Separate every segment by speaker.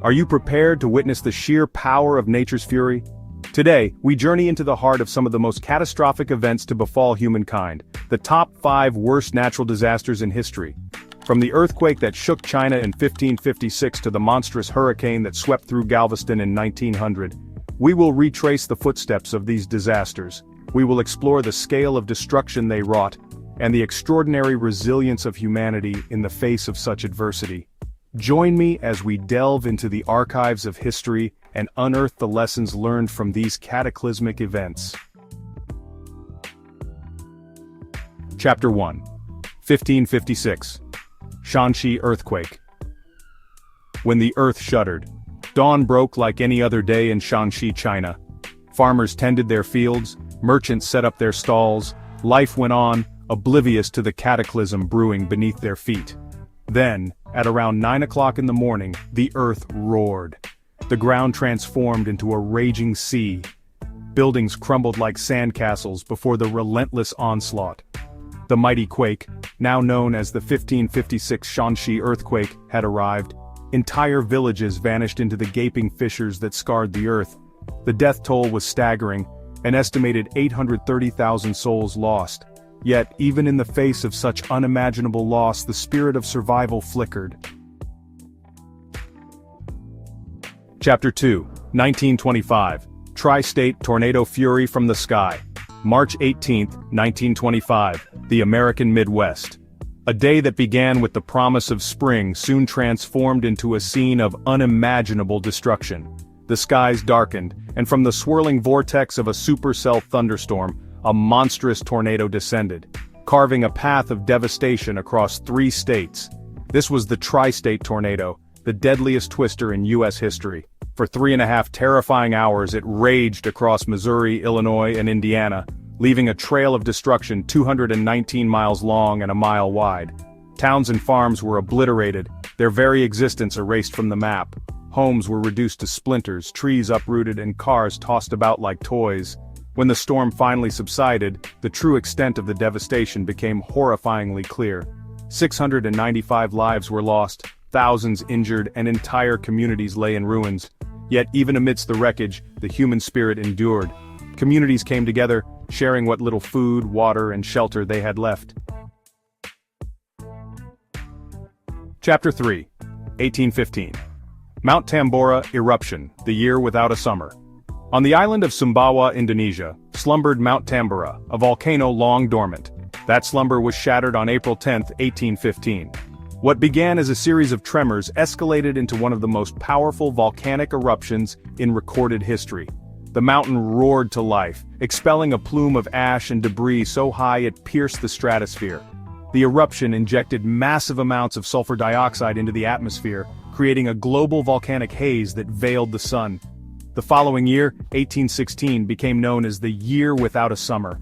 Speaker 1: Are you prepared to witness the sheer power of nature's fury? Today, we journey into the heart of some of the most catastrophic events to befall humankind, the top 5 worst natural disasters in history. From the earthquake that shook China in 1556 to the monstrous hurricane that swept through Galveston in 1900, we will retrace the footsteps of these disasters. We will explore the scale of destruction they wrought, and the extraordinary resilience of humanity in the face of such adversity. Join me as we delve into the archives of history and unearth the lessons learned from these cataclysmic events. Chapter 1. 1556. Shaanxi Earthquake. When the earth shuddered, dawn broke like any other day in Shaanxi, China. Farmers tended their fields, merchants set up their stalls, life went on, oblivious to the cataclysm brewing beneath their feet. Then, at around 9 o'clock in the morning, the earth roared. The ground transformed into a raging sea. Buildings crumbled like sandcastles before the relentless onslaught. The mighty quake, now known as the 1556 Shaanxi earthquake, had arrived. Entire villages vanished into the gaping fissures that scarred the earth. The death toll was staggering, an estimated 830,000 souls lost. Yet, even in the face of such unimaginable loss, the spirit of survival flickered. Chapter 2, 1925. Tri-State Tornado Fury from the Sky. March 18, 1925, the American Midwest. A day that began with the promise of spring soon transformed into a scene of unimaginable destruction. The skies darkened, and from the swirling vortex of a supercell thunderstorm, a monstrous tornado descended, carving a path of devastation across 3 states. This was the Tri-State tornado, the deadliest twister in U.S. history. For 3.5 terrifying hours it raged across Missouri, Illinois, and Indiana, leaving a trail of destruction 219 miles long and a mile wide. Towns and farms were obliterated, their very existence erased from the map. Homes were reduced to splinters, trees uprooted, and cars tossed about like toys. When the storm finally subsided, the true extent of the devastation became horrifyingly clear. 695 lives were lost, thousands injured, and entire communities lay in ruins. Yet even amidst the wreckage, the human spirit endured. Communities came together, sharing what little food, water, and shelter they had left. Chapter 3. 1815. Mount Tambora Eruption, the year without a summer. On the island of Sumbawa, Indonesia, slumbered Mount Tambora, a volcano long dormant. That slumber was shattered on April 10, 1815. What began as a series of tremors escalated into one of the most powerful volcanic eruptions in recorded history. The mountain roared to life, expelling a plume of ash and debris so high it pierced the stratosphere. The eruption injected massive amounts of sulfur dioxide into the atmosphere, creating a global volcanic haze that veiled the sun. The following year, 1816, became known as the year without a summer.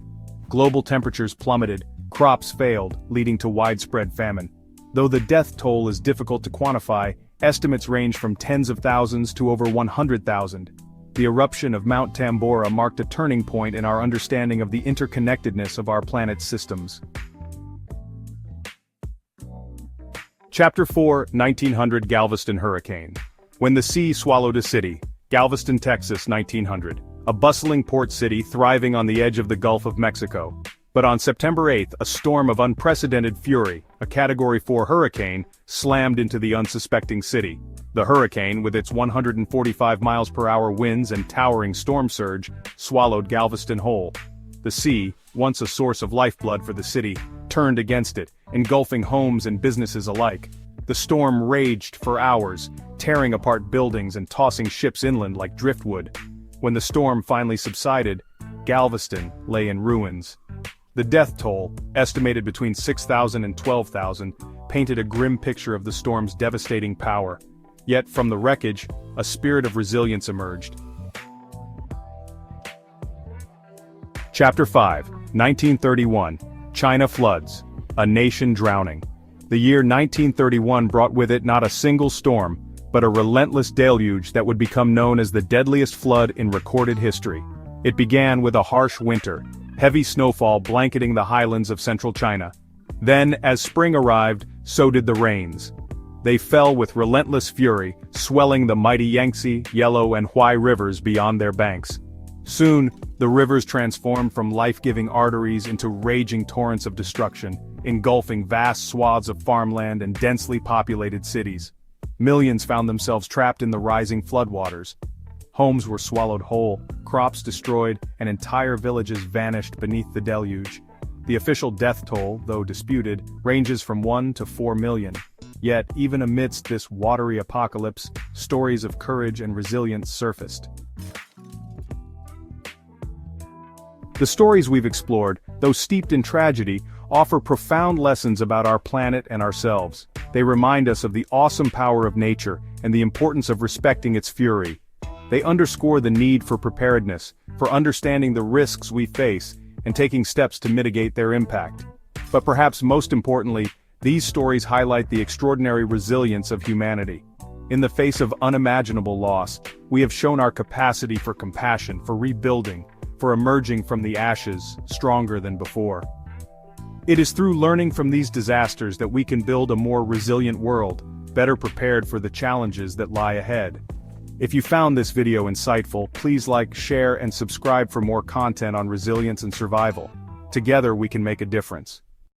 Speaker 1: Global temperatures plummeted, crops failed, leading to widespread famine. Though the death toll is difficult to quantify, estimates range from tens of thousands to over 100,000. The eruption of Mount Tambora marked a turning point in our understanding of the interconnectedness of our planet's systems. Chapter 4, 1900 Galveston Hurricane. When the sea swallowed a city. Galveston, Texas, 1900. A bustling port city thriving on the edge of the Gulf of Mexico. But on September 8, a storm of unprecedented fury, a Category 4 hurricane, slammed into the unsuspecting city. The hurricane, with its 145 miles per hour winds and towering storm surge, swallowed Galveston whole. The sea, once a source of lifeblood for the city, turned against it, engulfing homes and businesses alike. The storm raged for hours, tearing apart buildings and tossing ships inland like driftwood. When the storm finally subsided, Galveston lay in ruins. The death toll, estimated between 6,000 and 12,000, painted a grim picture of the storm's devastating power. Yet from the wreckage, a spirit of resilience emerged. Chapter 5, 1931. China Floods. A nation drowning. The year 1931 brought with it not a single storm, but a relentless deluge that would become known as the deadliest flood in recorded history. It began with a harsh winter, heavy snowfall blanketing the highlands of central China. Then, as spring arrived, so did the rains. They fell with relentless fury, swelling the mighty Yangtze, Yellow and Huai rivers beyond their banks. Soon, the rivers transformed from life-giving arteries into raging torrents of destruction, engulfing vast swaths of farmland and densely populated cities. Millions found themselves trapped in the rising floodwaters. Homes were swallowed whole, crops destroyed, and entire villages vanished beneath the deluge. The official death toll, though disputed, ranges from 1 to 4 million. Yet, even amidst this watery apocalypse, stories of courage and resilience surfaced. The stories we've explored, though steeped in tragedy, offer profound lessons about our planet and ourselves. They remind us of the awesome power of nature and the importance of respecting its fury. They underscore the need for preparedness, for understanding the risks we face, and taking steps to mitigate their impact. But perhaps most importantly, these stories highlight the extraordinary resilience of humanity. In the face of unimaginable loss, we have shown our capacity for compassion, for rebuilding, for emerging from the ashes, stronger than before. It is through learning from these disasters that we can build a more resilient world, better prepared for the challenges that lie ahead. If you found this video insightful, please like, share, and subscribe for more content on resilience and survival. Together we can make a difference.